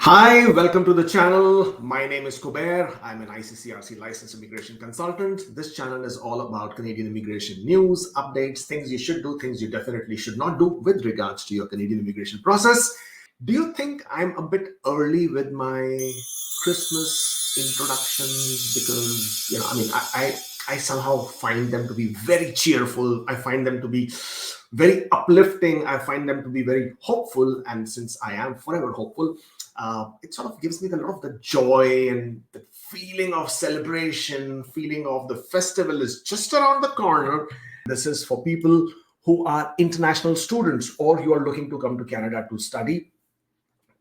Hi, welcome to the channel. My name is Kubeir. I'm an ICCRC licensed immigration consultant. This channel is all about Canadian immigration news, updates, things you should do, things you definitely should not do with regards to your Canadian immigration process. Do you think I'm a bit early with my Christmas introductions? Because, I somehow find them to be very cheerful. I find them to be very uplifting. I find them to be very hopeful. And since I am forever hopeful, it sort of gives me a lot of the joy and the feeling of celebration, feeling of the festival is just around the corner. This is for people who are international students or you are looking to come to Canada to study.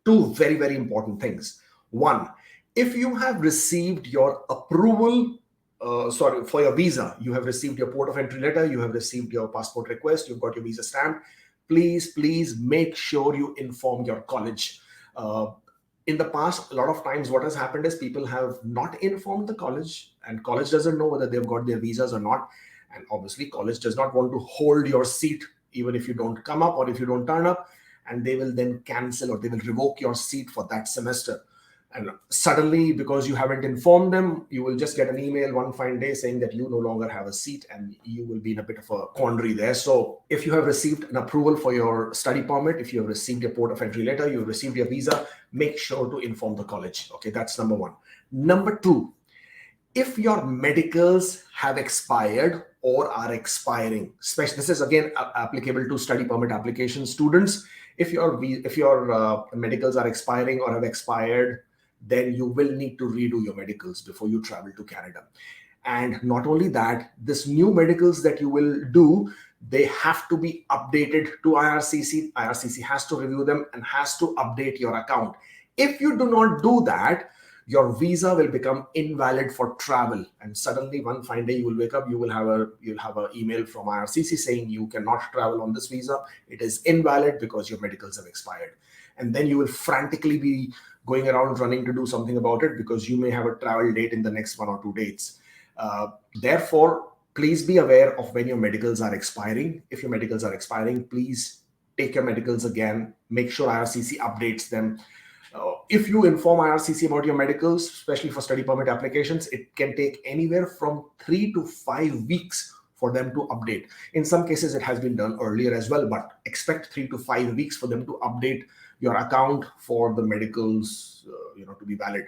Two very, very important things. One, if you have received your approval, for your visa, you have received your port of entry letter, you have received your passport request, you've got your visa stamp, please make sure you inform your college. In the past, a lot of times what has happened is people have not informed the college and college doesn't know whether they've got their visas or not. And obviously college does not want to hold your seat even if you don't come up or if you don't turn up, and they will then cancel or they will revoke your seat for that semester. And suddenly, because you haven't informed them, you will just get an email one fine day saying that you no longer have a seat and you will be in a bit of a quandary there. So if you have received an approval for your study permit, if you have received your port of entry letter, you have received your visa, make sure to inform the college. Okay, that's number one. Number two, if your medicals have expired or are expiring, especially this is again applicable to study permit application students. If your medicals are expiring or have expired, then you will need to redo your medicals before you travel to Canada. And not only that, this new medicals that you will do, they have to be updated to IRCC. IRCC has to review them and has to update your account. If you do not do that, your visa will become invalid for travel. And suddenly one fine day you will wake up, you'll have an email from IRCC saying you cannot travel on this visa. It is invalid because your medicals have expired. And then you will frantically be going around running to do something about it because you may have a travel date in the next 1 or 2 dates. Therefore, please be aware of when your medicals are expiring. If your medicals are expiring, please take your medicals again. Make sure IRCC updates them. If you inform IRCC about your medicals, especially for study permit applications, it can take anywhere from 3 to 5 weeks for them to update. In some cases, it has been done earlier as well, but expect 3 to 5 weeks for them to update your account for the medicals to be valid.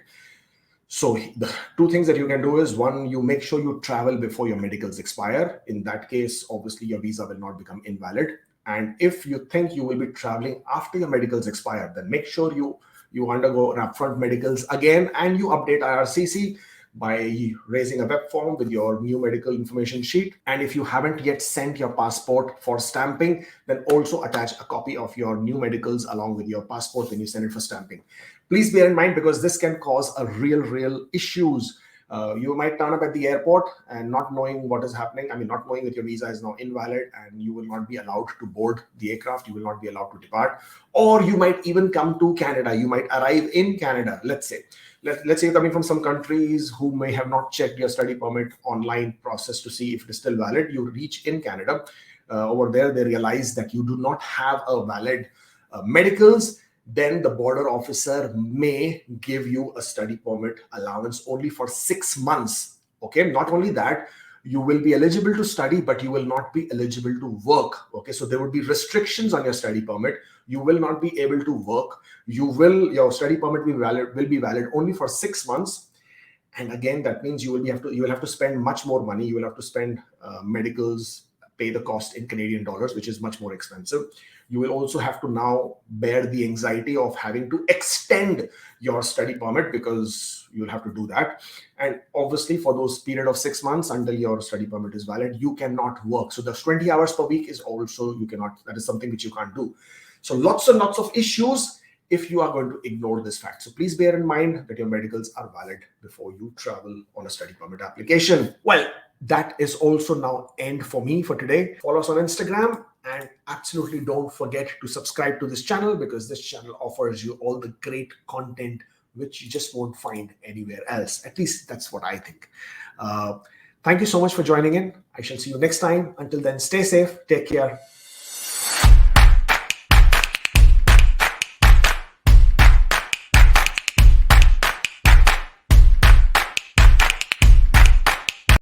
So the two things that you can do is, one, you make sure you travel before your medicals expire. In that case, obviously your visa will not become invalid. And if you think you will be traveling after your medicals expire, then make sure you undergo an upfront medicals again and you update IRCC by raising a web form with your new medical information sheet. And if you haven't yet sent your passport for stamping, then also attach a copy of your new medicals along with your passport when you send it for stamping. Please bear in mind, because this can cause a real issues. You might turn up at the airport and not knowing what is happening. Not knowing that your visa is now invalid and you will not be allowed to board the aircraft. You will not be allowed to depart. Or you might even come to Canada. You might arrive in Canada. Let's say you're coming from some countries who may have not checked your study permit online process to see if it is still valid. You reach in Canada. Over there, they realize that you do not have a valid medicals. Then the border officer may give you a study permit allowance only for 6 months. Okay, not only that, you will be eligible to study, but you will not be eligible to work. Okay, so there would be restrictions on your study permit. You will not be able to work. Your study permit will be valid only for 6 months. And again, that means you will have to spend much more money. You will have to spend medicals, pay the cost in Canadian dollars, which is much more expensive. You will also have to now bear the anxiety of having to extend your study permit, because you will have to do that. And obviously for those period of 6 months until your study permit is valid, you cannot work. So the 20 hours per week is also, that is something which you can't do. So lots and lots of issues if you are going to ignore this fact. So please bear in mind that your medicals are valid before you travel on a study permit application. Well, that is also now end for me for today. Follow us on Instagram and absolutely don't forget to subscribe to this channel, because this channel offers you all the great content which you just won't find anywhere else. At least that's what I think. Thank you so much for joining in. I shall see you next time. Until then, stay safe, take care.